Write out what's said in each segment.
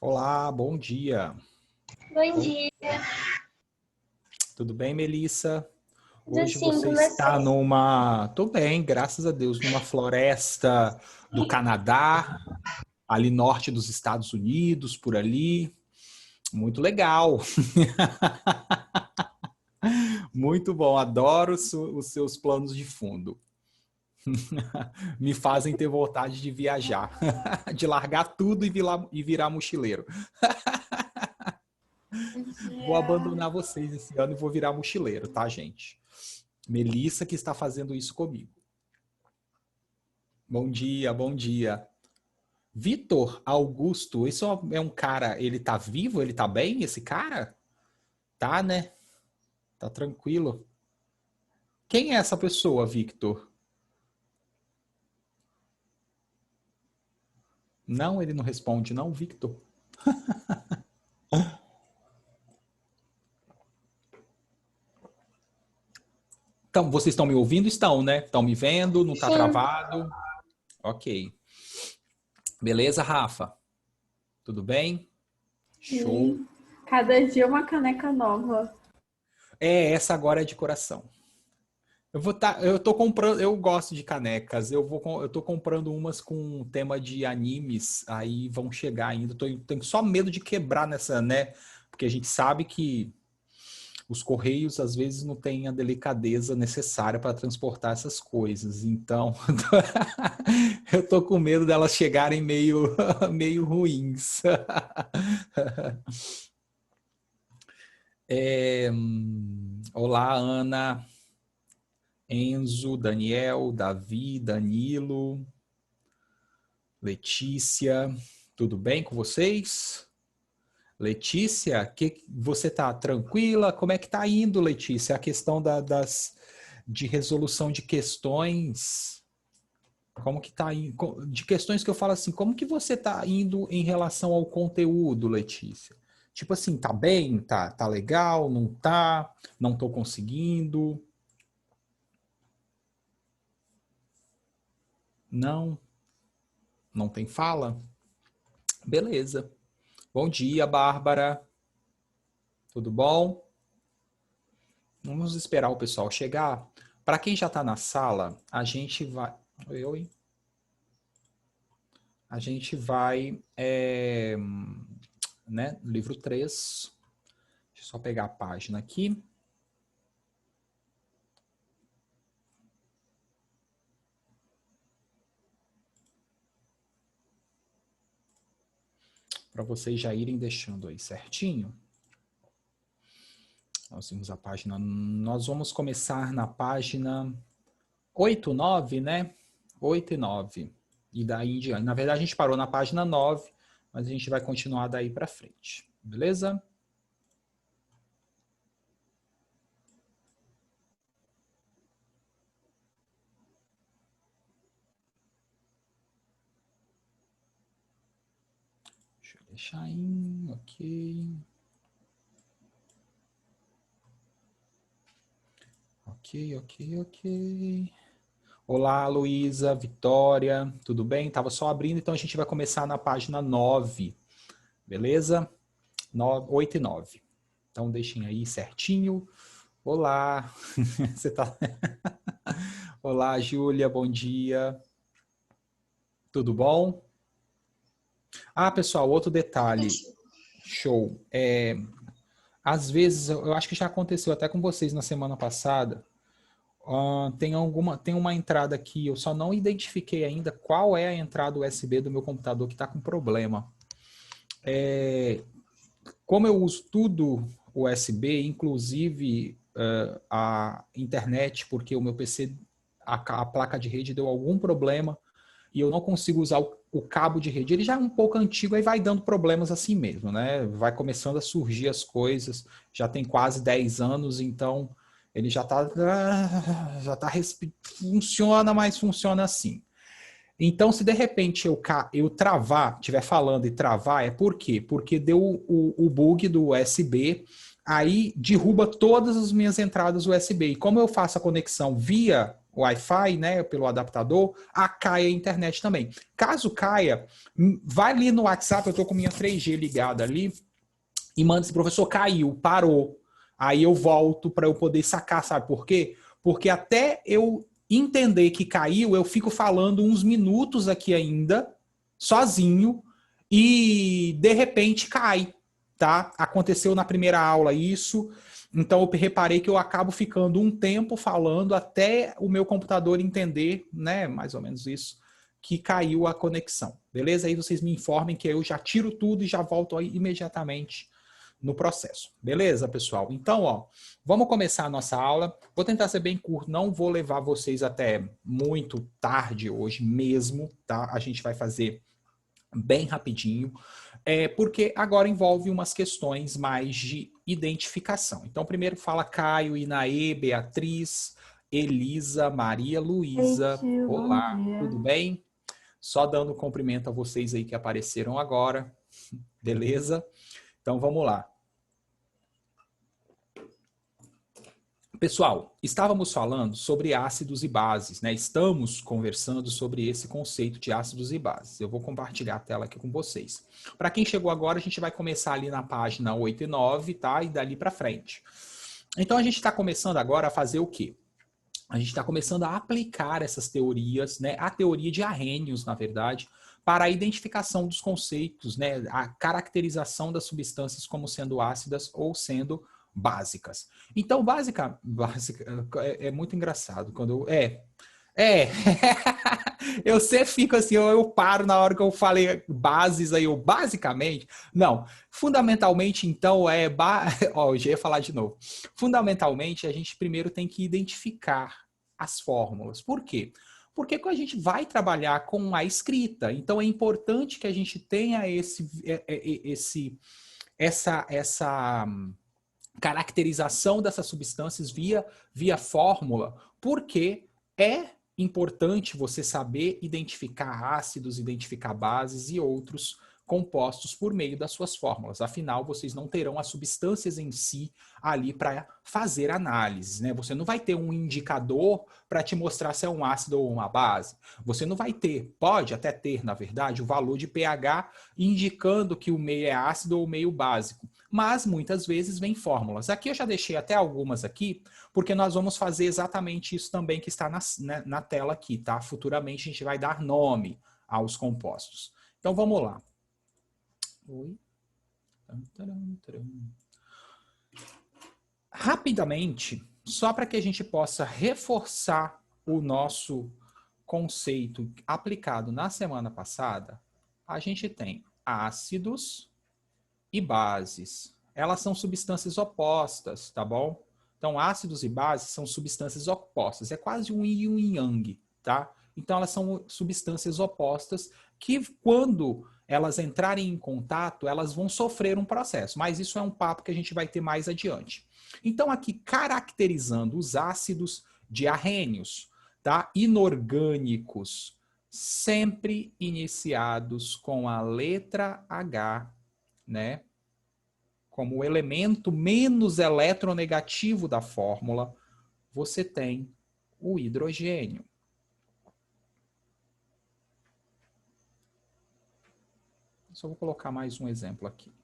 Olá, bom dia. Bom Oi, dia, tudo bem, Melissa? tudo Hoje sim você com está você? numa... Tô bem, graças a Deus, numa floresta do Canadá, ali norte dos Estados Unidos, por ali. Muito legal, muito bom. Adoro os seus planos de fundo. Me fazem ter vontade de viajar, de largar tudo e virar mochileiro. Vou abandonar vocês esse ano e vou virar mochileiro, tá, gente? Melissa que está fazendo isso comigo. Bom dia, bom dia. Vitor Augusto, isso é um cara, ele tá vivo? Ele tá bem, esse cara? Tá, né? Tá tranquilo. Quem é essa pessoa, Victor? Não, ele não responde, não, Victor. Então, vocês estão me ouvindo? Estão, né? Estão me vendo? Não tá Sim, travado? Ok. Beleza, Rafa? Tudo bem? Show. Sim, cada dia uma caneca nova. Essa agora é de coração. Eu tô comprando, eu gosto de canecas. Eu tô comprando umas com tema de animes, aí vão chegar ainda. Tenho só medo de quebrar nessa, né? Porque a gente sabe que os correios às vezes não têm a delicadeza necessária para transportar essas coisas. Então, eu tô com medo delas chegarem meio meio ruins. Olá, Ana. Enzo, Daniel, Davi, Danilo, Letícia, tudo bem com vocês? Letícia, você tá tranquila? Como é que tá indo, Letícia? A questão de resolução de questões, como que tá indo? De questões que eu falo assim, como que você tá indo em relação ao conteúdo, Letícia? Tipo assim, tá bem? Tá legal? Não tá? Não tô conseguindo? Não? Não tem fala? Beleza. Bom dia, Bárbara. Tudo bom? Vamos esperar o pessoal chegar. Para quem já está na sala, a gente vai. Oi. A gente vai. Né, livro 3. Deixa eu só pegar a página aqui. Para vocês já irem deixando aí certinho. Nós temos a página. Nós vamos começar na página 8, 9, né? 8 e 9. E daí em diante. Na verdade, a gente parou na página 9, mas a gente vai continuar daí para frente. Beleza? Deixa eu deixar em. Ok. Ok, ok, ok. Olá, Luísa, Vitória, tudo bem? Tava só abrindo, então a gente vai começar na página 9, beleza? 8 e 9. Então deixem aí certinho. Olá, você tá... Olá, Júlia, bom dia. Tudo bom? Ah, pessoal, outro detalhe. Show. Às vezes, eu acho que já aconteceu até com vocês na semana passada. Tem uma entrada aqui, eu só não identifiquei ainda qual é a entrada USB do meu computador que está com problema. Como eu uso tudo USB, inclusive a internet, porque o meu PC, a placa de rede deu algum problema e eu não consigo usar o cabo de rede. Ele já é um pouco antigo, aí vai dando problemas assim mesmo, né? Vai começando a surgir as coisas, já tem quase 10 anos, então ele já tá funciona, mas funciona assim. Então, se de repente eu travar, estiver falando e travar, é por quê? Porque deu o bug do USB aí derruba todas as minhas entradas USB. E como eu faço a conexão via Wi-Fi, né, pelo adaptador, cai a internet também. Caso caia, vai ali no WhatsApp, eu estou com minha 3G ligada ali, e manda esse professor, caiu, parou. Aí eu volto para eu poder sacar, sabe por quê? Porque até eu entender que caiu, eu fico falando uns minutos aqui ainda, sozinho, e de repente cai, tá? Aconteceu na primeira aula isso, então eu reparei que eu acabo ficando um tempo falando até o meu computador entender, né, mais ou menos isso, que caiu a conexão, beleza? Aí vocês me informem que eu já tiro tudo e já volto aí imediatamente no processo. Beleza, pessoal? Então, ó, vamos começar a nossa aula. Vou tentar ser bem curto, não vou levar vocês até muito tarde hoje mesmo, tá? A gente vai fazer bem rapidinho, porque agora envolve umas questões mais de identificação. Então, primeiro fala Caio, Inaê, Beatriz, Elisa, Maria Oi, Luísa. tio, bom Olá, dia. tudo bem? Só dando cumprimento a vocês aí que apareceram agora, beleza? Então, vamos lá. Pessoal, estávamos falando sobre ácidos e bases, né? Estamos conversando sobre esse conceito de ácidos e bases. Eu vou compartilhar a tela aqui com vocês. Para quem chegou agora, a gente vai começar ali na página 8 e 9, tá? E dali para frente. Então, a gente está começando agora a fazer o quê? A gente está começando a aplicar essas teorias, né? A teoria de Arrhenius, na verdade, para a identificação dos conceitos, né? A caracterização das substâncias como sendo ácidas ou sendo básicas. Então, básica é muito engraçado quando eu sempre fico assim, eu paro na hora que eu falei bases aí, eu basicamente, não, fundamentalmente então ó, eu já ia falar de novo. Fundamentalmente a gente primeiro tem que identificar as fórmulas. Por quê? Porque a gente vai trabalhar com a escrita, então é importante que a gente tenha essa caracterização dessas substâncias via fórmula, porque é importante você saber identificar ácidos, identificar bases e outros compostos por meio das suas fórmulas. Afinal, vocês não terão as substâncias em si ali para fazer análise, né? Você não vai ter um indicador para te mostrar se é um ácido ou uma base. Você não vai ter, pode até ter, na verdade, o valor de pH indicando que o meio é ácido ou meio básico, mas muitas vezes vem fórmulas. Aqui eu já deixei até algumas aqui, porque nós vamos fazer exatamente isso também que está na tela aqui, tá? Futuramente a gente vai dar nome aos compostos. Então vamos lá. Oi. Rapidamente, só para que a gente possa reforçar o nosso conceito aplicado na semana passada, a gente tem ácidos e bases. Elas são substâncias opostas, tá bom? Então, ácidos e bases são substâncias opostas. É quase um yin e um yang, tá? Então, elas são substâncias opostas que, quando elas entrarem em contato, elas vão sofrer um processo. Mas isso é um papo que a gente vai ter mais adiante. Então, aqui, caracterizando os ácidos de Arrhenius, tá? Inorgânicos, sempre iniciados com a letra H, né? Como o elemento menos eletronegativo da fórmula, você tem o hidrogênio. Só vou colocar mais um exemplo aqui.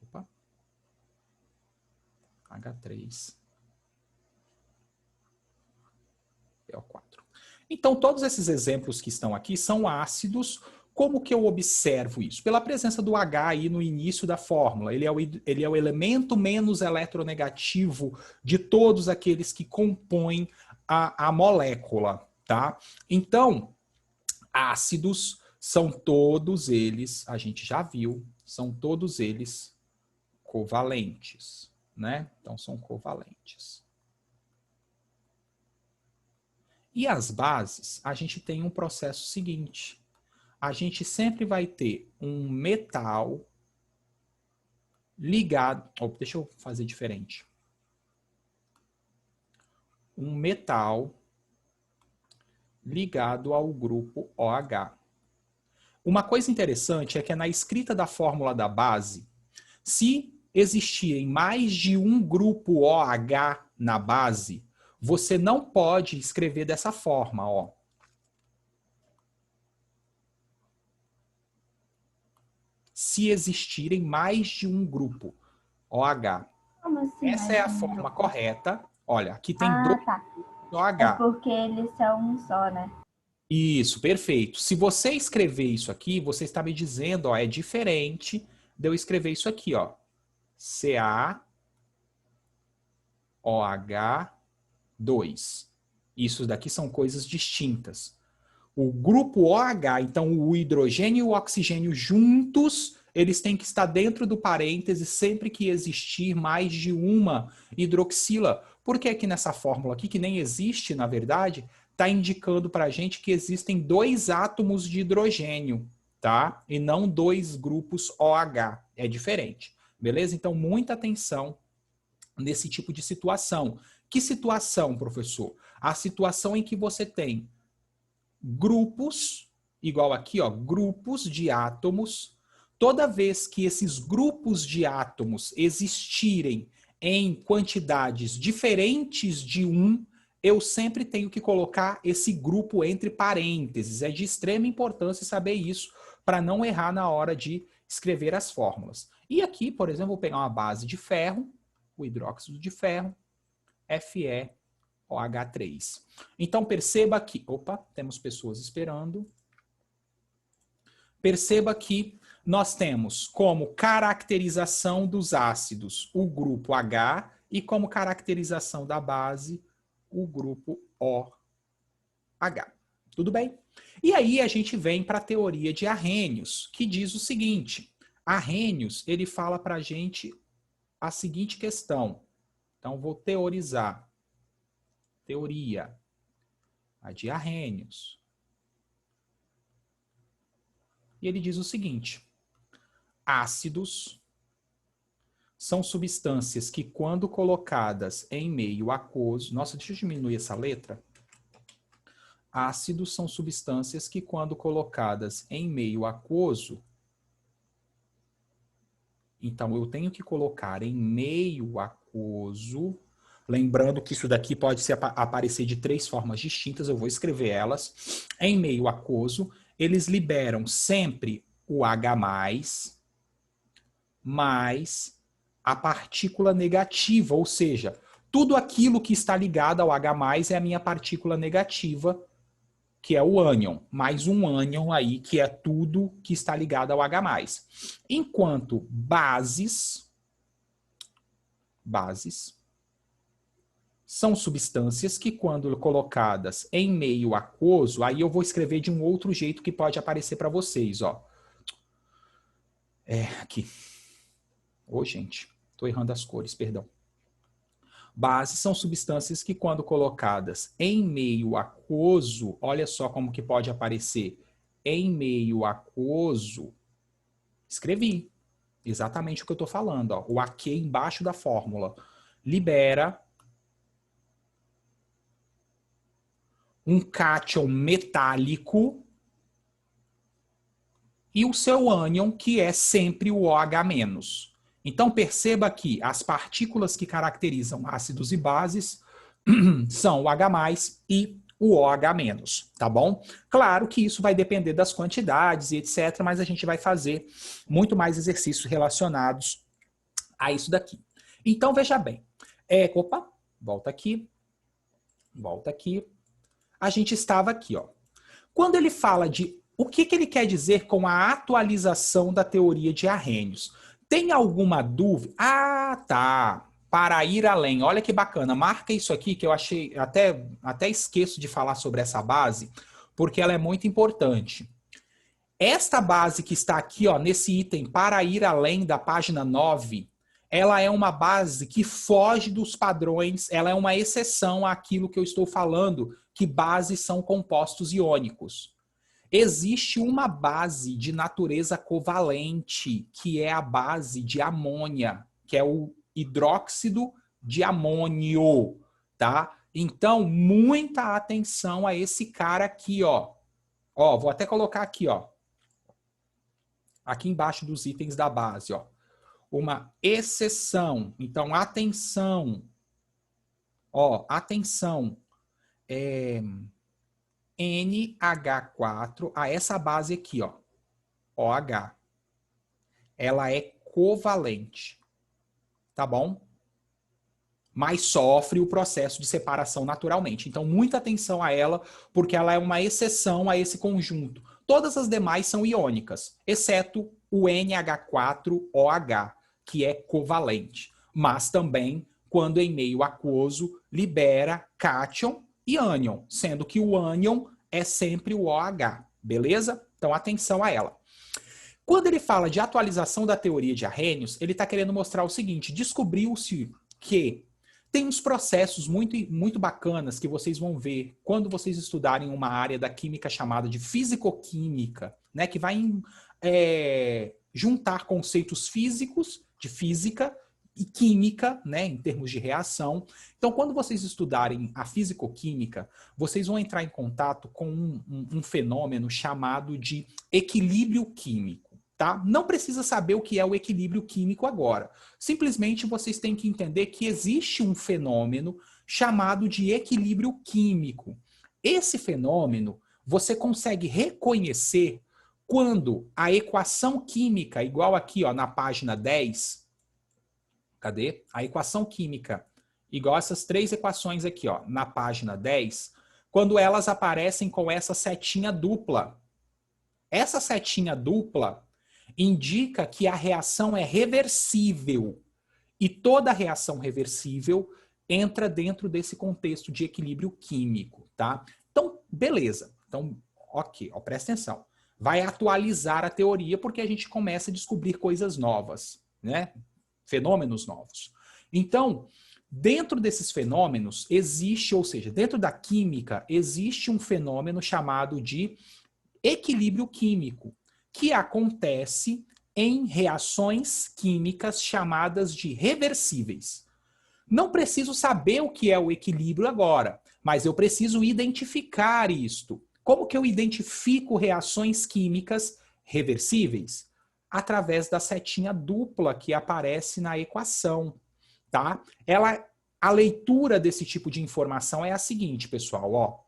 Opa. H3. PO4. Então, todos esses exemplos que estão aqui são ácidos. Como que eu observo isso? Pela presença do H aí no início da fórmula. Ele é o elemento menos eletronegativo de todos aqueles que compõem a molécula, tá? Então, ácidos são todos eles, a gente já viu, são todos eles covalentes, né? Então, são covalentes. E as bases, a gente tem um processo seguinte. A gente sempre vai ter um metal ligado... deixa eu fazer diferente. Um metal ligado ao grupo OH. Uma coisa interessante é que na escrita da fórmula da base, se existirem mais de um grupo OH na base, você não pode escrever dessa forma, ó. Se existirem mais de um grupo OH. Como assim, Essa é a forma correta. Olha, aqui tem dois tá. OH. É porque eles são um só, né? Isso, perfeito. Se você escrever isso aqui, você está me dizendo, ó, é diferente de eu escrever isso aqui, ó. CaOH2. Isso daqui são coisas distintas. O grupo OH, então o hidrogênio e o oxigênio juntos, eles têm que estar dentro do parêntese sempre que existir mais de uma hidroxila. Porque aqui nessa fórmula aqui, que nem existe, na verdade, está indicando para a gente que existem 2 átomos de hidrogênio, tá? E não 2 grupos OH. É diferente, beleza? Então, muita atenção nesse tipo de situação. Que situação, professor? A situação em que você tem grupos, igual aqui, ó, grupos de átomos. Toda vez que esses grupos de átomos existirem em quantidades diferentes de um, eu sempre tenho que colocar esse grupo entre parênteses. É de extrema importância saber isso para não errar na hora de escrever as fórmulas. E aqui, por exemplo, vou pegar uma base de ferro, o hidróxido de ferro, FeOH3. Então, perceba que... Opa, temos pessoas esperando. Perceba que nós temos como caracterização dos ácidos o grupo H e como caracterização da base o grupo OH. Tudo bem? E aí a gente vem para a teoria de Arrhenius, que diz o seguinte. Arrhenius, ele fala para a gente a seguinte questão. Então, vou teorizar. Teoria. A de Arrhenius. E ele diz o seguinte. Ácidos são substâncias que, quando colocadas em meio aquoso... Nossa, deixa eu diminuir essa letra. Ácidos são substâncias que, quando colocadas em meio aquoso... Então, eu tenho que colocar em meio aquoso... Lembrando que isso daqui pode aparecer de 3 formas distintas, eu vou escrever elas. Em meio aquoso, eles liberam sempre o H+, mais a partícula negativa, ou seja, tudo aquilo que está ligado ao H+, é a minha partícula negativa, que é o ânion, mais um ânion aí, que é tudo que está ligado ao H+. Enquanto bases são substâncias que, quando colocadas em meio aquoso, aí eu vou escrever de um outro jeito que pode aparecer para vocês, ó. Aqui. Ô, gente, estou errando as cores, perdão. Bases são substâncias que, quando colocadas em meio aquoso, olha só como que pode aparecer em meio aquoso, escrevi exatamente o que eu estou falando, ó. O aqui embaixo da fórmula libera um cátion metálico e o seu ânion, que é sempre o OH-. Então, perceba que as partículas que caracterizam ácidos e bases são o H+, e o OH-, tá bom? Claro que isso vai depender das quantidades e etc., mas a gente vai fazer muito mais exercícios relacionados a isso daqui. Então, veja bem. Opa, volta aqui. Volta aqui. A gente estava aqui, ó. Quando ele fala de o que ele quer dizer com a atualização da teoria de Arrhenius, tem alguma dúvida? Ah, tá. Para ir além. Olha que bacana. Marca isso aqui que eu achei, até esqueço de falar sobre essa base, porque ela é muito importante. Esta base que está aqui, ó, nesse item para ir além da página 9, ela é uma base que foge dos padrões, ela é uma exceção àquilo que eu estou falando, que bases são compostos iônicos. Existe uma base de natureza covalente, que é a base de amônia, que é o hidróxido de amônio, tá? Então, muita atenção a esse cara aqui, ó. Ó, vou até colocar aqui, ó. Aqui embaixo dos itens da base, ó. uma exceção. Então, atenção. Ó, atenção. NH4, essa base aqui, ó, OH, ela é covalente, tá bom? Mas sofre o processo de separação naturalmente. Então, muita atenção a ela, porque ela é uma exceção a esse conjunto. Todas as demais são iônicas, exceto o NH4OH, que é covalente. Mas também, quando em meio aquoso, libera cátion e ânion, sendo que o ânion é sempre o OH, beleza? Então, atenção a ela. Quando ele fala de atualização da teoria de Arrhenius, ele está querendo mostrar o seguinte: descobriu-se que tem uns processos muito bacanas que vocês vão ver quando vocês estudarem uma área da química chamada de fisicoquímica, né, que vai juntar conceitos físicos, de física, e química, né, em termos de reação. Então, quando vocês estudarem a fisicoquímica, vocês vão entrar em contato com um fenômeno chamado de equilíbrio químico, tá? Não precisa saber o que é o equilíbrio químico agora. Simplesmente vocês têm que entender que existe um fenômeno chamado de equilíbrio químico. Esse fenômeno você consegue reconhecer quando a equação química, igual aqui, ó, na página 10, cadê? A equação química, igual essas três equações aqui, ó, na página 10, quando elas aparecem com essa setinha dupla. Essa setinha dupla indica que a reação é reversível. E toda reação reversível entra dentro desse contexto de equilíbrio químico, tá? Então, beleza. Então, ok, ó, presta atenção. Vai atualizar a teoria porque a gente começa a descobrir coisas novas, né? Fenômenos novos. Então, dentro desses fenômenos existe, ou seja, dentro da química, existe um fenômeno chamado de equilíbrio químico, que acontece em reações químicas chamadas de reversíveis. Não preciso saber o que é o equilíbrio agora, mas eu preciso identificar isto. Como que eu identifico reações químicas reversíveis? Através da setinha dupla que aparece na equação, tá? A leitura desse tipo de informação é a seguinte, pessoal, ó.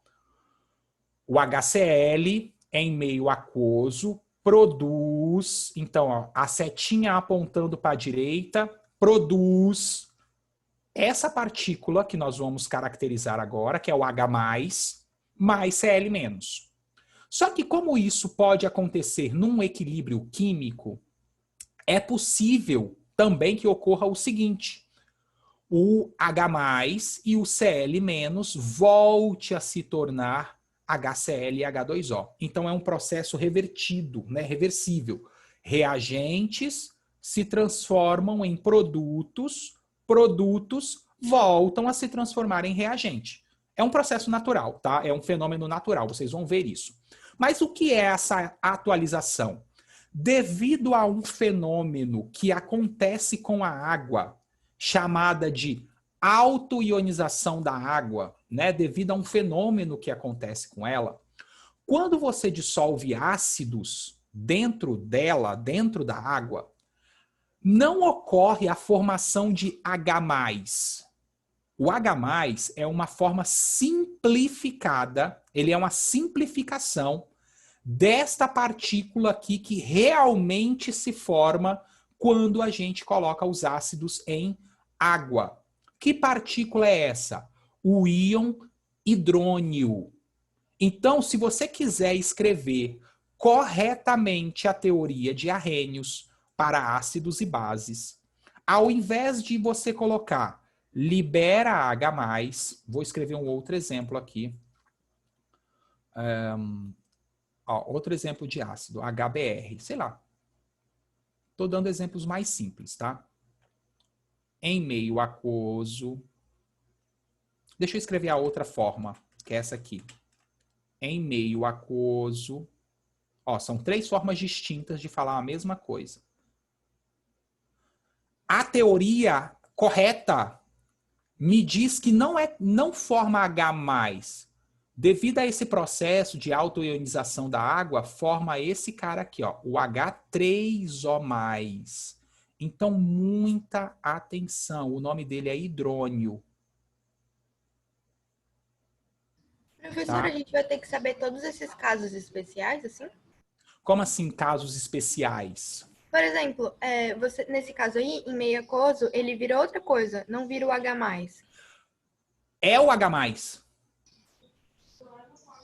O HCl em meio aquoso produz, então, ó, a setinha apontando para a direita, produz essa partícula que nós vamos caracterizar agora, que é o H+, mais Cl-. Só que como isso pode acontecer num equilíbrio químico, é possível também que ocorra o seguinte: o H+ e o Cl- volte a se tornar HCl e H2O. Então é um processo revertido, né, reversível. Reagentes se transformam em produtos, produtos voltam a se transformar em reagente. É um processo natural, tá? É um fenômeno natural, vocês vão ver isso. Mas o que é essa atualização? Devido a um fenômeno que acontece com a água, chamada de autoionização da água, né, devido a um fenômeno que acontece com ela, quando você dissolve ácidos dentro dela, dentro da água, não ocorre a formação de H+. O H+ é uma forma simplificada, ele é uma simplificação desta partícula aqui que realmente se forma quando a gente coloca os ácidos em água. Que partícula é essa? O íon hidrônio. Então, se você quiser escrever corretamente a teoria de Arrhenius para ácidos e bases, ao invés de você colocar libera H+, vou escrever um outro exemplo aqui. Outro exemplo de ácido, HBr, sei lá. Estou dando exemplos mais simples, tá? Em meio aquoso. Deixa eu escrever a outra forma, que é essa aqui. Em meio aquoso. Ó, são três formas distintas de falar a mesma coisa. A teoria correta me diz que não forma H+. Devido a esse processo de autoionização da água, forma esse cara aqui, ó, o H3O+. Então, muita atenção. O nome dele é hidrônio. Professora, Tá? a gente vai ter que saber todos esses casos especiais, assim? Como assim, casos especiais? Por exemplo, você, nesse caso aí, em meio aquoso, ele vira outra coisa, não vira o H+. É o H+.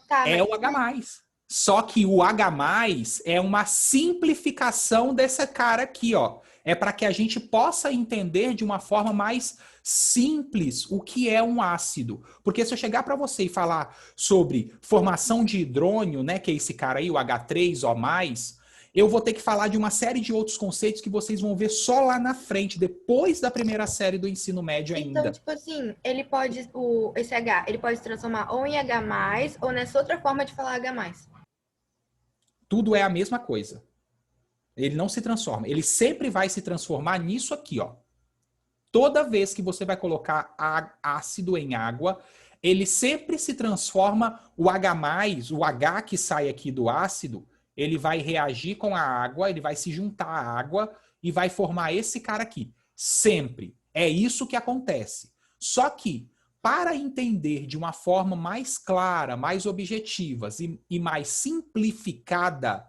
Tá, É o H+. Só que o H+ é uma simplificação desse cara aqui, ó. É para que a gente possa entender de uma forma mais simples o que é um ácido. Porque se eu chegar para você e falar sobre formação de hidrônio, né, que é esse cara aí, o H3O+, eu vou ter que falar de uma série de outros conceitos que vocês vão ver só lá na frente, depois da primeira série do ensino médio ainda. Então, tipo assim, ele pode, esse H, ele pode se transformar ou em H+, ou nessa outra forma de falar H+. Tudo é a mesma coisa. Ele não se transforma. Ele sempre vai se transformar nisso aqui, ó. Toda vez que você vai colocar ácido em água, ele sempre se transforma, o H+, o H que sai aqui do ácido, ele vai reagir com a água, ele vai se juntar à água e vai formar esse cara aqui. Sempre. É isso que acontece. Só que, para entender de uma forma mais clara, mais objetiva e mais simplificada,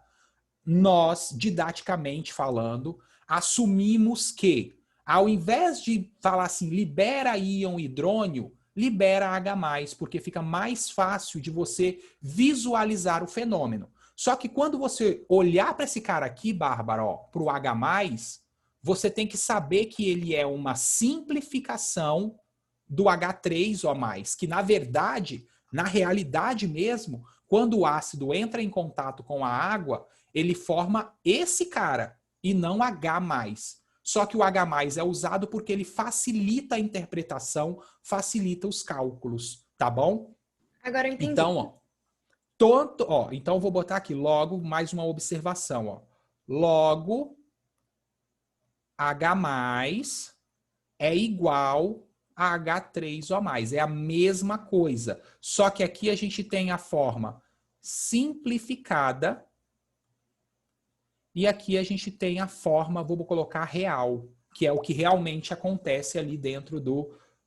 nós, didaticamente falando, assumimos que, ao invés de falar assim, libera íon hidrônio, libera H+, porque fica mais fácil de você visualizar o fenômeno. Só que quando você olhar para esse cara aqui, Bárbara, para o H+, você tem que saber que ele é uma simplificação do H3O+, que na verdade, na realidade mesmo, quando o ácido entra em contato com a água, ele forma esse cara e não H+. Só que o H+ é usado porque ele facilita a interpretação, facilita os cálculos, tá bom? Agora eu entendi. Então, então eu vou botar aqui logo mais uma observação, ó. Logo H+ é igual a H3O+, é a mesma coisa. Só que aqui a gente tem a forma simplificada e aqui a gente tem a forma, vou colocar real, que é o que realmente acontece ali dentro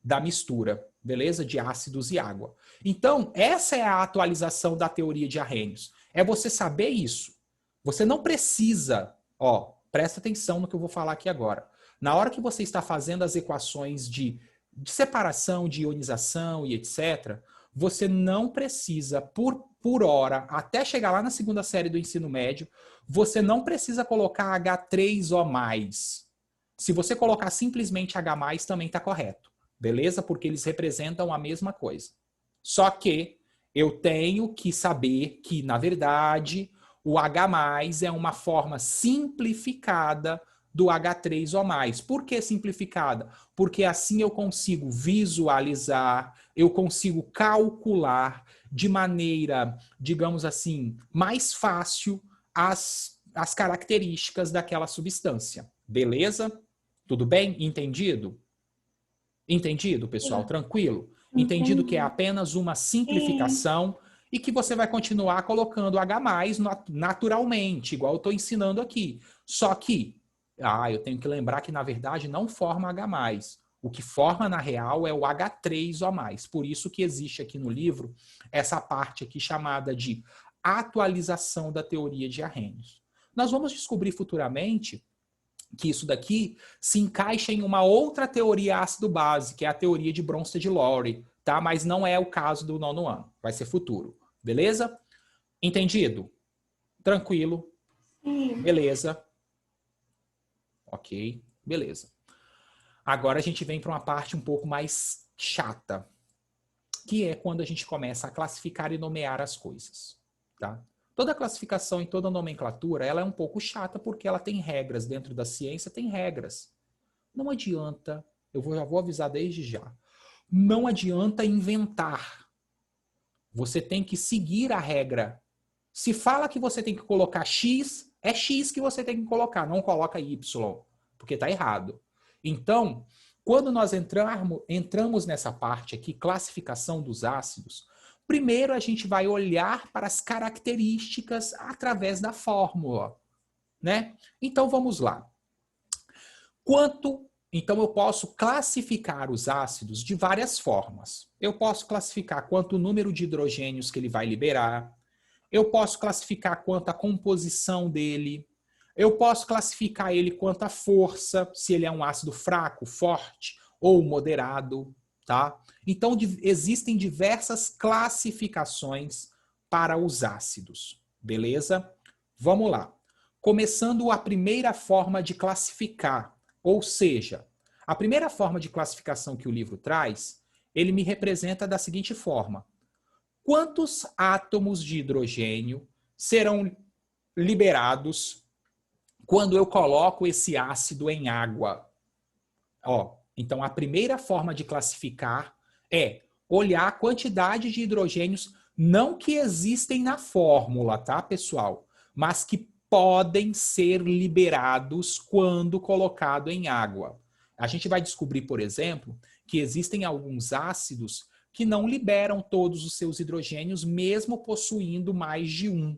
da mistura, beleza? De ácidos e água. Então, essa é a atualização da teoria de Arrhenius. É você saber isso. Você não precisa, ó, presta atenção no que eu vou falar aqui agora. Na hora que você está fazendo as equações de separação, de ionização e etc., você não precisa, por hora, até chegar lá na segunda série do ensino médio, você não precisa colocar H3O+. Se você colocar simplesmente H+, também está correto. Beleza? Porque eles representam a mesma coisa. Só que eu tenho que saber que, na verdade, o H+ é uma forma simplificada do H3O+. Por que simplificada? Porque assim eu consigo visualizar, eu consigo calcular de maneira, digamos assim, mais fácil as características daquela substância. Beleza? Tudo bem? Entendido? Entendido, pessoal? Tranquilo? Entendido que é apenas uma simplificação e que você vai continuar colocando H+ naturalmente, igual eu estou ensinando aqui. Só que, eu tenho que lembrar que, na verdade, não forma H+. O que forma, na real, é o H3O+. Por isso que existe aqui no livro essa parte aqui chamada de atualização da teoria de Arrhenius. Nós vamos descobrir futuramente que isso daqui se encaixa em uma outra teoria ácido-base, que é a teoria de Bronsted-Lowry, tá? Mas não é o caso do nono ano, vai ser futuro, beleza? Entendido? Tranquilo? Beleza. Ok, beleza. Agora a gente vem para uma parte um pouco mais chata, que é quando a gente começa a classificar e nomear as coisas, tá? Toda classificação e toda nomenclatura, ela é um pouco chata porque ela tem regras. Dentro da ciência tem regras. Não adianta, já vou avisar desde já, não adianta inventar. Você tem que seguir a regra. Se fala que você tem que colocar X, é X que você tem que colocar, não coloca Y, porque está errado. Então, quando nós entramos nessa parte aqui, classificação dos ácidos, primeiro a gente vai olhar para as características através da fórmula, né? Então vamos lá. Então, eu posso classificar os ácidos de várias formas. Eu posso classificar quanto o número de hidrogênios que ele vai liberar. Eu posso classificar quanto a composição dele. Eu posso classificar ele quanto a força, se ele é um ácido fraco, forte ou moderado, tá? Então, existem diversas classificações para os ácidos, beleza? Vamos lá. Começando a primeira forma de classificar, ou seja, a primeira forma de classificação que o livro traz, ele me representa da seguinte forma: quantos átomos de hidrogênio serão liberados quando eu coloco esse ácido em água? Ó, então, a primeira forma de classificar é olhar a quantidade de hidrogênios, não que existem na fórmula, tá, pessoal? Mas que podem ser liberados quando colocado em água. A gente vai descobrir, por exemplo, que existem alguns ácidos que não liberam todos os seus hidrogênios, mesmo possuindo mais de um,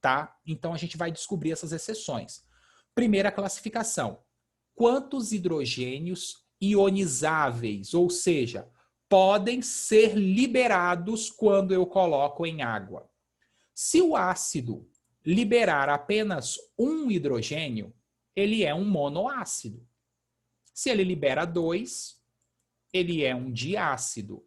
tá? Então, a gente vai descobrir essas exceções. Primeira classificação: quantos hidrogênios ionizáveis, ou seja, podem ser liberados quando eu coloco em água? Se o ácido liberar apenas um hidrogênio, ele é um monoácido. Se ele libera 2, ele é um diácido.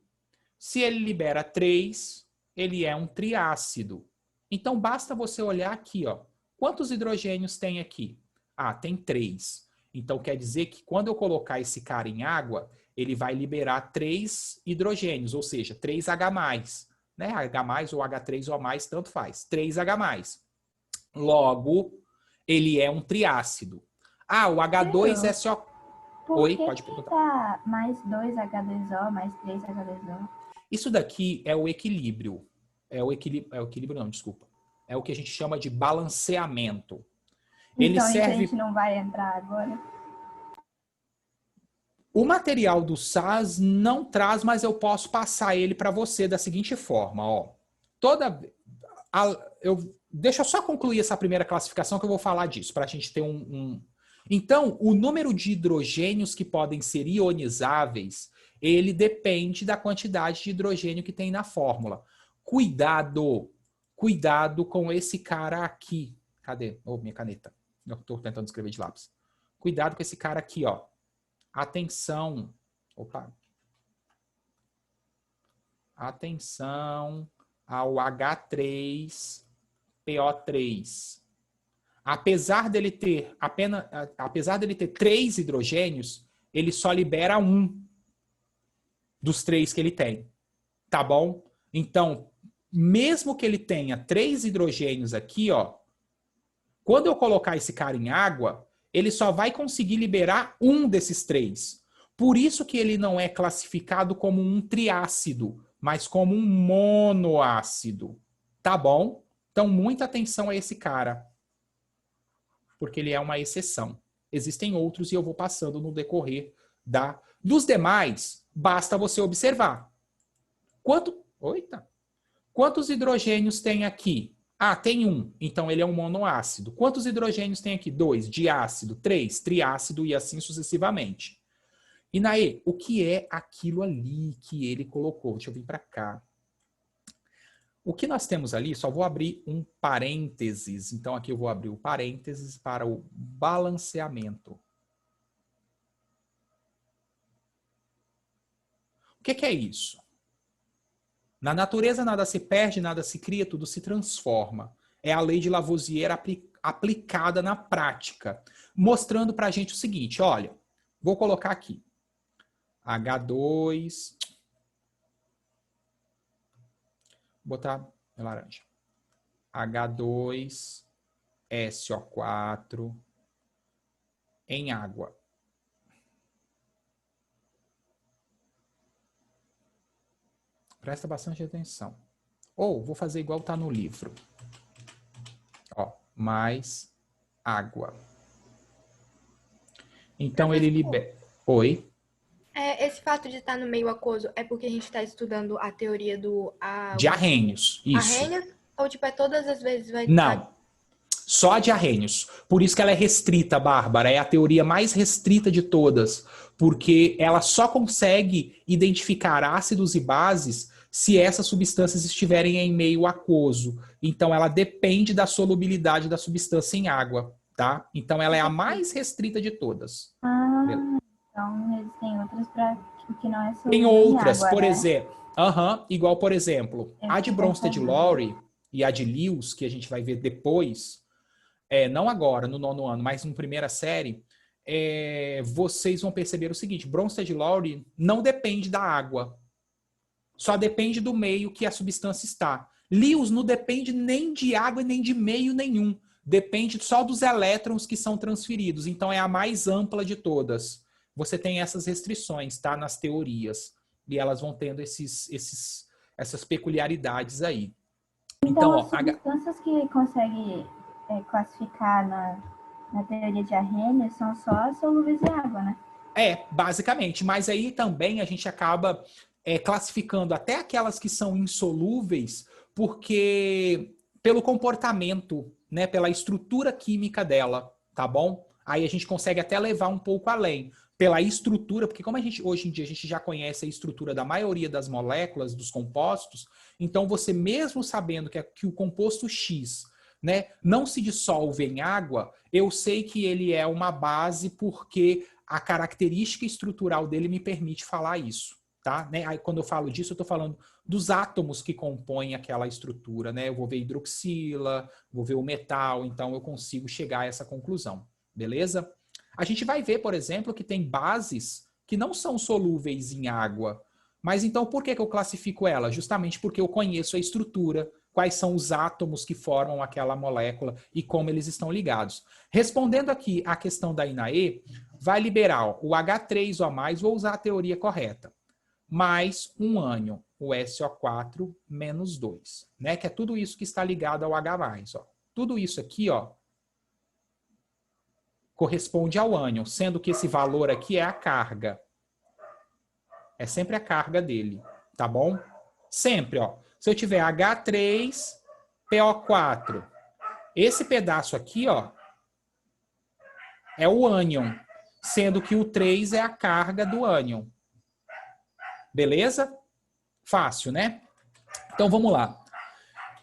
Se ele libera 3, ele é um triácido. Então, basta você olhar aqui, ó. Quantos hidrogênios tem aqui? Ah, tem 3. Então, quer dizer que quando eu colocar esse cara em água, ele vai liberar 3 hidrogênios, ou seja, 3H+. Né? H+, ou H3 ou A+, tanto faz. 3H+. Logo, ele é um triácido. Ah, o H2SO... Oi, pode perguntar. Tá mais 2H2O, mais 3H2O? Isso daqui é o equilíbrio. É o equilíbrio não, desculpa. É o que a gente chama de balanceamento. Ele Então, serve... a gente não vai entrar agora? O material do SAS não traz, mas eu posso passar ele para você da seguinte forma, ó. Deixa eu só concluir essa primeira classificação que eu vou falar disso, para a gente ter Então, o número de hidrogênios que podem ser ionizáveis, ele depende da quantidade de hidrogênio que tem na fórmula. Cuidado com esse cara aqui. Cadê? Oh, minha caneta. Eu estou tentando escrever de lápis. Cuidado com esse cara aqui, ó. Atenção. Opa. Atenção ao H3PO3. Apesar dele ter 3 hidrogênios, ele só libera 1 dos 3 que ele tem. Tá bom? Então, mesmo que ele tenha 3 hidrogênios aqui, ó, quando eu colocar esse cara em água, ele só vai conseguir liberar 1 desses 3. Por isso que ele não é classificado como um triácido, mas como um monoácido. Tá bom? Então, muita atenção a esse cara, porque ele é uma exceção. Existem outros e eu vou passando no decorrer dos demais, basta você observar. Quantos hidrogênios tem aqui? Ah, tem 1, então ele é um monoácido. Quantos hidrogênios tem aqui? 2, diácido, 3, triácido e assim sucessivamente. E Naê, o que é aquilo ali que ele colocou? Deixa eu vir para cá. O que nós temos ali, só vou abrir um parênteses. Então, aqui eu vou abrir o parênteses para o balanceamento. O que é isso? Na natureza, nada se perde, nada se cria, tudo se transforma. É a lei de Lavoisier aplicada na prática, mostrando para a gente o seguinte, olha, vou colocar aqui. H2... botar laranja. H2SO4 em água. Presta bastante atenção. Ou vou fazer igual tá no livro. Ó, mais água. Então ele libera. Oi? Esse fato de estar no meio aquoso é porque a gente está estudando a teoria de arrênios. Isso. Arrênios? Ou tipo, todas as vezes vai Não. Só a de Arrhenius. Por isso que ela é restrita, Bárbara. É a teoria mais restrita de todas. Porque ela só consegue identificar ácidos e bases se essas substâncias estiverem em meio aquoso. Então, ela depende da solubilidade da substância em água, tá? Então, ela é a mais restrita de todas. Ah, então existem outras para que não é Tem solúvel em outras, água, por né? exemplo, igual, por exemplo, Eu a de fiquei com Bronsted essa Lowry e a de Lewis, que a gente vai ver depois, não agora, no 9º ano, mas na primeira série, vocês vão perceber o seguinte: Bronsted Lowry não depende da água, só depende do meio que a substância está. Lewis não depende nem de água nem de meio nenhum, depende só dos elétrons que são transferidos, então é a mais ampla de todas. Você tem essas restrições, tá, nas teorias, e elas vão tendo essas peculiaridades aí. Então, Então, as substâncias que consegue classificar na teoria de Arrhenius são só solúveis em água, né? Basicamente. Mas aí também a gente acaba classificando até aquelas que são insolúveis, porque pelo comportamento, né, pela estrutura química dela, tá bom? Aí a gente consegue até levar um pouco além. Pela estrutura, porque como hoje em dia a gente já conhece a estrutura da maioria das moléculas, dos compostos, então você mesmo sabendo que o composto X, né, não se dissolve em água, eu sei que ele é uma base porque a característica estrutural dele me permite falar isso, tá? Né? Aí, quando eu falo disso, eu estou falando dos átomos que compõem aquela estrutura, né? Eu vou ver hidroxila, vou ver o metal, então eu consigo chegar a essa conclusão, beleza? A gente vai ver, por exemplo, que tem bases que não são solúveis em água, mas então por que eu classifico ela? Justamente porque eu conheço a estrutura, quais são os átomos que formam aquela molécula e como eles estão ligados. Respondendo aqui à questão da INAE, vai liberar o H3O+, vou usar a teoria correta, mais um ânion, o SO4 menos 2, né? Que é tudo isso que está ligado ao H+. Ó. Tudo isso aqui, ó, corresponde ao ânion, sendo que esse valor aqui é a carga. É sempre a carga dele, tá bom? Sempre, ó. Se eu tiver H3PO4, esse pedaço aqui, ó, é o ânion, sendo que o 3 é a carga do ânion. Beleza? Fácil, né? Então vamos lá.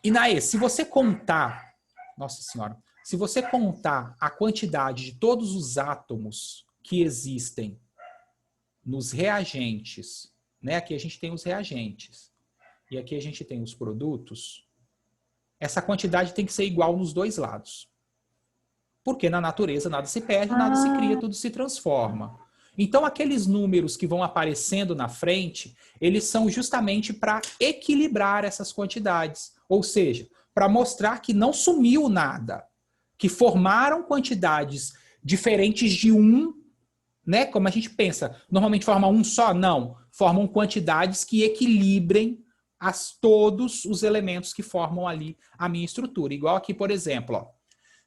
Inaê, se você contar, nossa senhora, se você contar a quantidade de todos os átomos que existem nos reagentes, né? Aqui a gente tem os reagentes e aqui a gente tem os produtos. Essa quantidade tem que ser igual nos dois lados. Porque na natureza nada se perde, nada se cria, tudo se transforma. Então, aqueles números que vão aparecendo na frente, eles são justamente para equilibrar essas quantidades. Ou seja, para mostrar que não sumiu nada, que formaram quantidades diferentes de um, né? Como a gente pensa, normalmente forma um só? Não. Formam quantidades que equilibrem todos os elementos que formam ali a minha estrutura. Igual aqui, por exemplo, ó,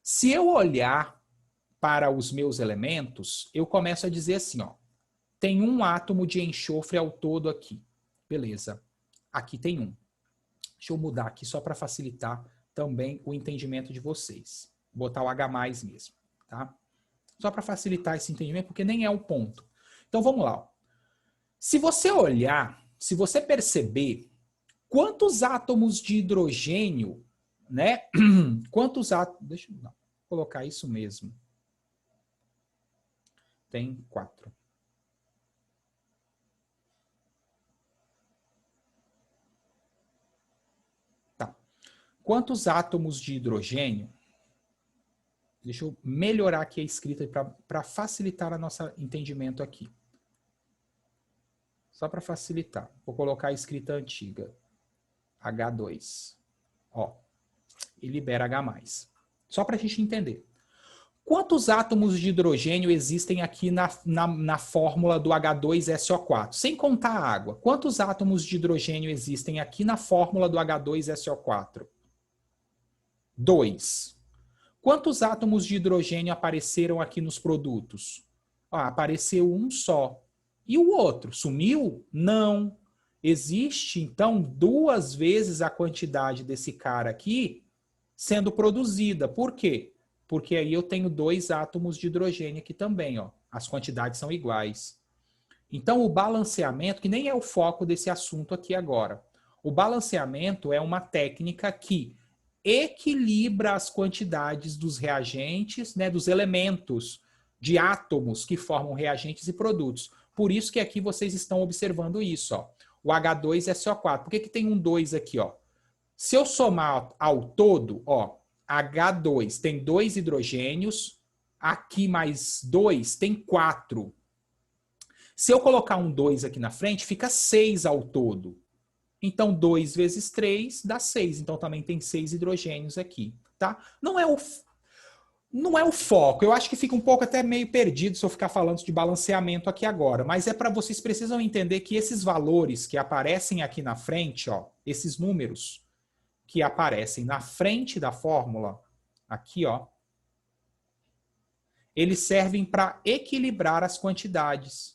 se eu olhar para os meus elementos, eu começo a dizer assim, ó, tem um átomo de enxofre ao todo aqui. Beleza. Aqui tem um. Deixa eu mudar aqui só para facilitar também o entendimento de vocês. Vou botar o H+ mesmo, tá? Só para facilitar esse entendimento, porque nem é o ponto. Então vamos lá. Ó. Se você olhar, se você perceber quantos átomos de hidrogênio, né? Quantos átomos... Deixa eu colocar isso mesmo. Tem 4. Tá. Quantos átomos de hidrogênio? Deixa eu melhorar aqui a escrita para facilitar o nosso entendimento aqui. Só para facilitar. Vou colocar a escrita antiga. H2. Ó. E libera H+. Só para a gente entender. Quantos átomos de hidrogênio existem aqui na fórmula do H2SO4? Sem contar a água. Quantos átomos de hidrogênio existem aqui na fórmula do H2SO4? 2. Quantos átomos de hidrogênio apareceram aqui nos produtos? Apareceu um só. E o outro? Sumiu? Não. Existe, então, 2 vezes a quantidade desse cara aqui sendo produzida. Por quê? Porque aí eu tenho 2 átomos de hidrogênio aqui também, ó. As quantidades são iguais. Então, o balanceamento, que nem é o foco desse assunto aqui agora. O balanceamento é uma técnica que equilibra as quantidades dos reagentes, né, dos elementos, de átomos que formam reagentes e produtos. Por isso que aqui vocês estão observando isso, ó. O H2SO4. Por que que tem um 2 aqui, ó? Se eu somar ao todo, ó, H2 tem 2 hidrogênios, aqui mais 2 tem 4. Se eu colocar um 2 aqui na frente, fica 6 ao todo. Então, 2 vezes 3 dá 6. Então, também tem 6 hidrogênios aqui, tá? Não é o foco. Eu acho que fica um pouco até meio perdido se eu ficar falando de balanceamento aqui agora. Mas é para vocês precisam entender que esses valores que aparecem aqui na frente, ó, esses números que aparecem na frente da fórmula, aqui, ó, eles servem para equilibrar as quantidades.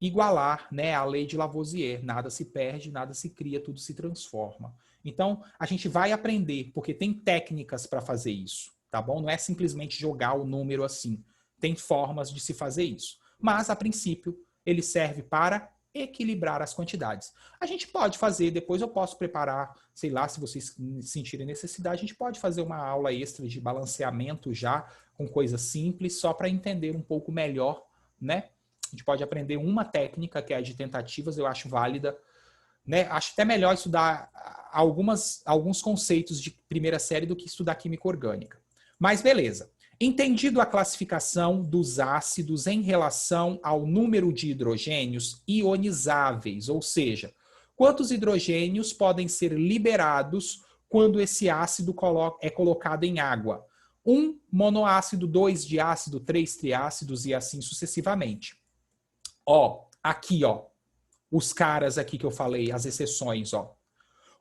Igualar, né, a lei de Lavoisier. Nada se perde, nada se cria, tudo se transforma. Então, a gente vai aprender, porque tem técnicas para fazer isso, tá bom? Não é simplesmente jogar o número assim. Tem formas de se fazer isso. Mas, a princípio, ele serve para equilibrar as quantidades. A gente pode fazer, depois eu posso preparar, sei lá, se vocês sentirem necessidade, a gente pode fazer uma aula extra de balanceamento já, com coisas simples, só para entender um pouco melhor, né? A gente pode aprender uma técnica, que é a de tentativas, eu acho válida, né? Acho até melhor estudar alguns conceitos de primeira série do que estudar química orgânica. Mas beleza. Entendido a classificação dos ácidos em relação ao número de hidrogênios ionizáveis, ou seja, quantos hidrogênios podem ser liberados quando esse ácido é colocado em água? 1 monoácido, 2 diácido, 3 triácidos e assim sucessivamente. Ó, aqui, ó, os caras aqui que eu falei, as exceções, ó.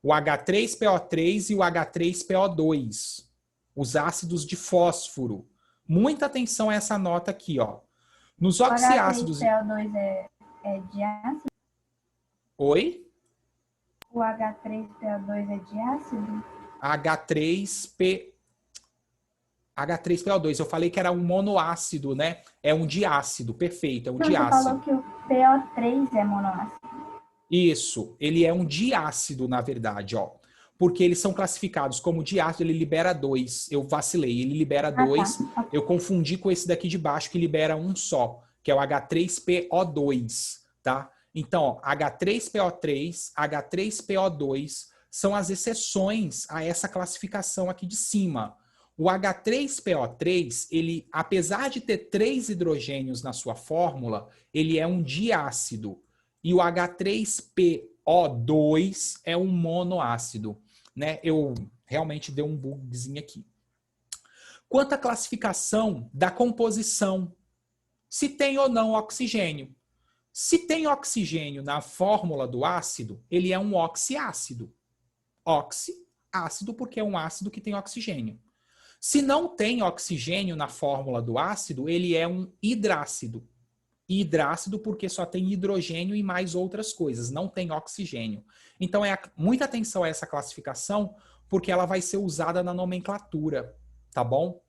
O H3PO3 e o H3PO2, os ácidos de fósforo. Muita atenção a essa nota aqui, ó. Nos oxiácidos... O H3PO2 é diácido? Oi? O H3PO2 é diácido? H3PO2, eu falei que era um monoácido, né? É um diácido, perfeito, é um Não, diácido. você falou que o PO3 é monoácido. Isso, ele é um diácido, na verdade, ó. Porque eles são classificados como diácido, ele libera 2. Eu vacilei, ele libera 2. Tá. Eu confundi com esse daqui de baixo, que libera um só, que é o H3PO2, tá? Então, ó, H3PO3, H3PO2 são as exceções a essa classificação aqui de cima. O H3PO3, ele, apesar de ter 3 hidrogênios na sua fórmula, ele é um diácido. E o H3PO2 é um monoácido, né? Eu realmente dei um bugzinho aqui. Quanto à classificação da composição, se tem ou não oxigênio. Se tem oxigênio na fórmula do ácido, ele é um oxiácido. Oxiácido porque é um ácido que tem oxigênio. Se não tem oxigênio na fórmula do ácido, ele é um hidrácido. Hidrácido porque só tem hidrogênio e mais outras coisas, não tem oxigênio. Então, muita atenção a essa classificação, porque ela vai ser usada na nomenclatura, tá bom?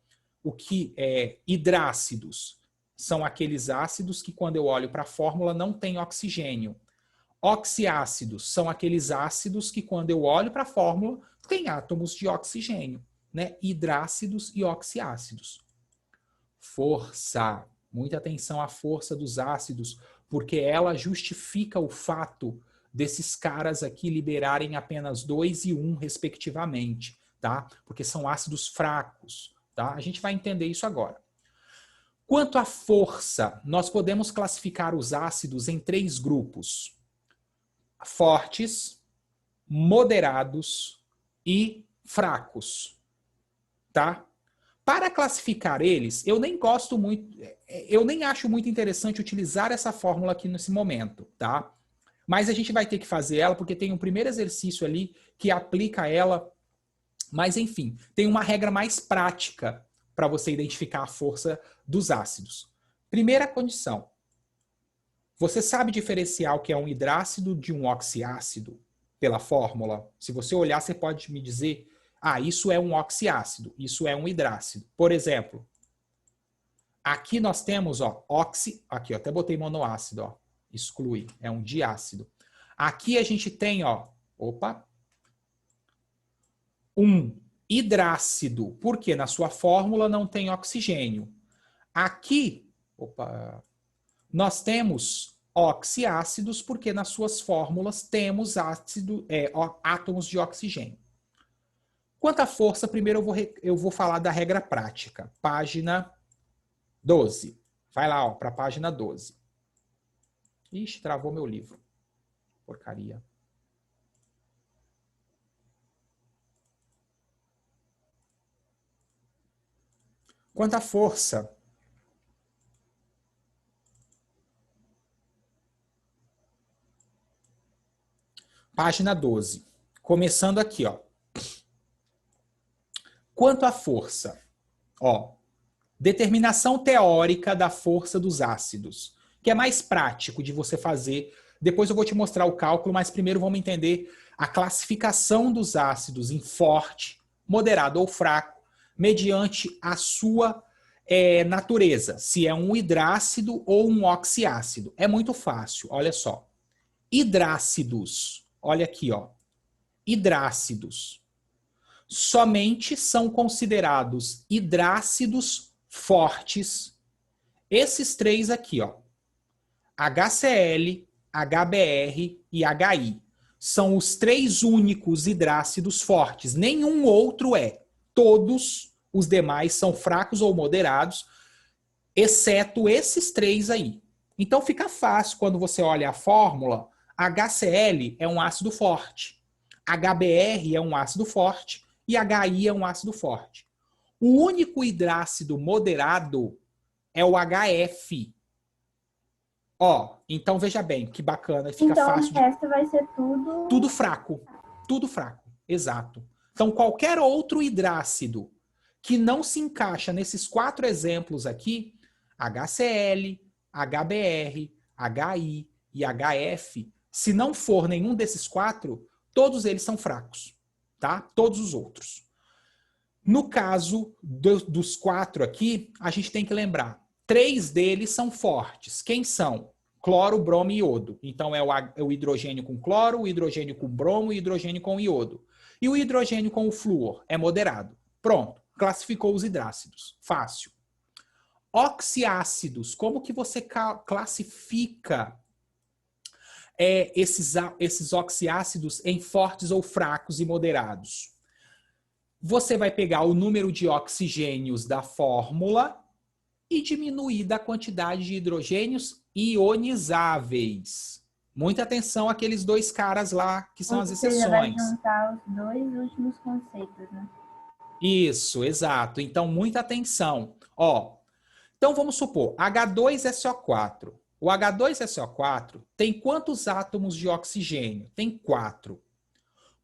O que é hidrácidos são aqueles ácidos que, quando eu olho para a fórmula, não tem oxigênio. Oxiácidos são aqueles ácidos que, quando eu olho para a fórmula, tem átomos de oxigênio, né? Hidrácidos e oxiácidos. Força. Muita atenção à força dos ácidos, porque ela justifica o fato desses caras aqui liberarem apenas 2 e 1, respectivamente, tá? Porque são ácidos fracos, tá? A gente vai entender isso agora. Quanto à força, nós podemos classificar os ácidos em 3 grupos: fortes, moderados e fracos, tá? Para classificar eles, eu nem gosto muito, eu nem acho muito interessante utilizar essa fórmula aqui nesse momento, tá? Mas a gente vai ter que fazer ela porque tem um primeiro exercício ali que aplica ela, mas enfim, tem uma regra mais prática para você identificar a força dos ácidos. Primeira condição: você sabe diferenciar o que é um hidrácido de um oxiácido pela fórmula? Se você olhar, você pode me dizer Ah, isso é um oxiácido, isso é um hidrácido. Por exemplo, aqui nós temos, ó, aqui, ó, até botei monoácido, ó, exclui, é um diácido. Aqui a gente tem, ó, um hidrácido, porque na sua fórmula não tem oxigênio. Aqui, nós temos oxiácidos, porque nas suas fórmulas temos átomos de oxigênio. Quanto à força, primeiro eu vou falar da regra prática. Página 12. Vai lá, para a página 12. Ixi, travou meu livro. Porcaria. Quanto à força, página 12. Começando aqui, ó. Quanto à força, ó, determinação teórica da força dos ácidos, que é mais prático de você fazer. Depois eu vou te mostrar o cálculo, mas primeiro vamos entender a classificação dos ácidos em forte, moderado ou fraco, mediante a sua natureza, se é um hidrácido ou um oxiácido. É muito fácil, olha só. Hidrácidos, olha aqui, ó. Hidrácidos somente são considerados hidrácidos fortes. Esses três aqui, ó. HCl, HBr e HI. São os três únicos hidrácidos fortes. Nenhum outro é. Todos os demais são fracos ou moderados, exceto esses três aí. Então fica fácil quando você olha a fórmula. HCl é um ácido forte. HBr é um ácido forte. E HI é um ácido forte. O único hidrácido moderado é o HF. Ó, então veja bem, que bacana, fica então, fácil. O resto vai ser tudo... Tudo fraco. Tudo fraco, exato. Então, qualquer outro hidrácido que não se encaixa nesses 4 exemplos aqui, HCl, HBr, HI e HF, se não for nenhum desses 4, todos eles são fracos, tá? Todos os outros. No caso dos 4 aqui, a gente tem que lembrar, 3 deles são fortes. Quem são? Cloro, bromo e iodo. Então, é o hidrogênio com cloro, o hidrogênio com bromo e o hidrogênio com iodo. E o hidrogênio com o flúor é moderado. Pronto, classificou os hidrácidos. Fácil. Oxiácidos, como que você classifica esses oxiácidos em fortes ou fracos e moderados? Você vai pegar o número de oxigênios da fórmula e diminuir da quantidade de hidrogênios ionizáveis. Muita atenção àqueles 2 caras lá, que são as exceções. Você vai juntar os 2 últimos conceitos, né? Isso, exato. Então, muita atenção. Ó, então, vamos supor, H2SO4. O H2SO4 tem quantos átomos de oxigênio? Tem 4.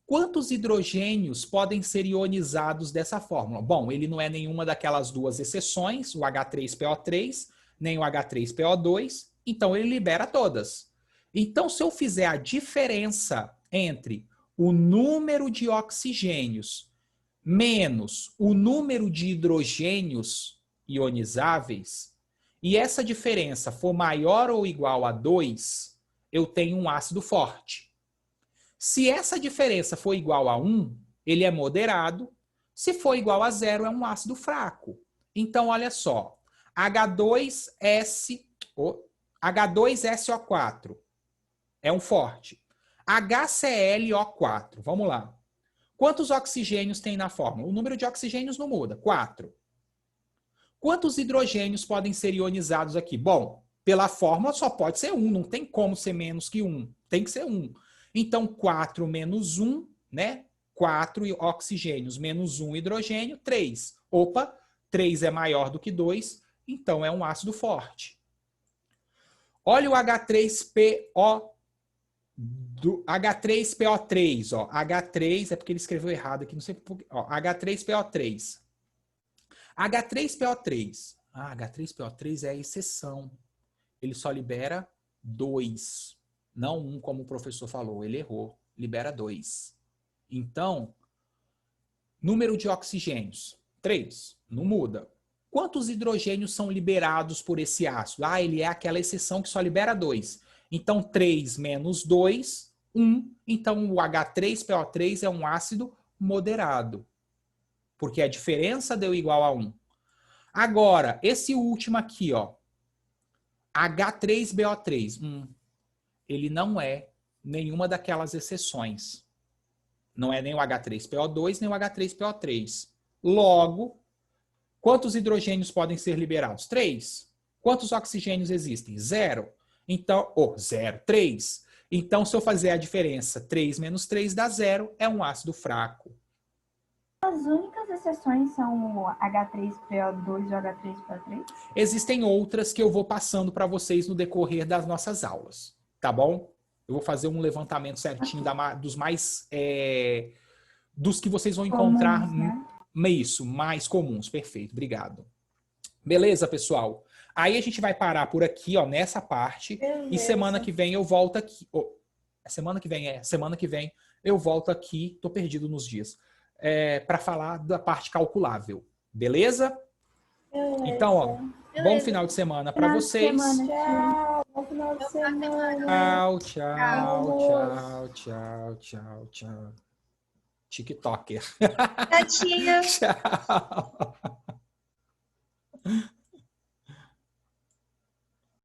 Quantos hidrogênios podem ser ionizados dessa fórmula? Bom, ele não é nenhuma daquelas 2 exceções, o H3PO3, nem o H3PO2, então ele libera todas. Então, se eu fizer a diferença entre o número de oxigênios menos o número de hidrogênios ionizáveis, e essa diferença for maior ou igual a 2, eu tenho um ácido forte. Se essa diferença for igual a 1, ele é moderado. Se for igual a 0, é um ácido fraco. Então, olha só. H2SO4 é um forte. HClO4, vamos lá. Quantos oxigênios tem na fórmula? O número de oxigênios não muda, 4. Quantos hidrogênios podem ser ionizados aqui? Bom, pela fórmula só pode ser 1, não tem como ser menos que 1. Tem que ser 1. Então, 4 menos 1, né? 4 oxigênios menos 1 hidrogênio, 3. Opa, 3 é maior do que 2, então é um ácido forte. Olha o H3PO do H3PO3, ó. H3 é porque ele escreveu errado aqui, não sei por quê. Ó, H3PO3. H3PO3. Ah, H3PO3 é a exceção. Ele só libera 2. Não 1, como o professor falou. Ele errou. Libera 2. Então, Número de oxigênios, 3. Não muda. Quantos hidrogênios são liberados por esse ácido? Ah, ele é aquela exceção que só libera 2. Então, 3 menos 2, 1. Então, o H3PO3 é um ácido moderado. Porque a diferença deu igual a 1. Agora, esse último aqui, ó, H3BO3, ele não é nenhuma daquelas exceções. Não é nem o H3PO2, nem o H3PO3. Logo, quantos hidrogênios podem ser liberados? 3. Quantos oxigênios existem? 0. Então, 0, 3. Então, se eu fazer a diferença 3 menos 3 dá 0, é um ácido fraco. As únicas exceções são o H3PO2 e o H3PO3? Existem outras que eu vou passando para vocês no decorrer das nossas aulas, tá bom? Eu vou fazer um levantamento certinho dos mais... dos que vocês vão encontrar... Comuns, né? Isso, mais comuns. Perfeito, obrigado. Beleza, pessoal? Aí a gente vai parar por aqui, ó, nessa parte. Beleza. E semana que vem eu volto aqui. Semana que vem eu volto aqui. Tô perdido nos dias. Para falar da parte calculável. Beleza? Beleza. Então, ó, Beleza. bom final de semana para vocês. Tchau. Bom final de semana. Tchau, tchau, tchau, tchau, tchau, tchau. TikToker. Tchau. Tchau.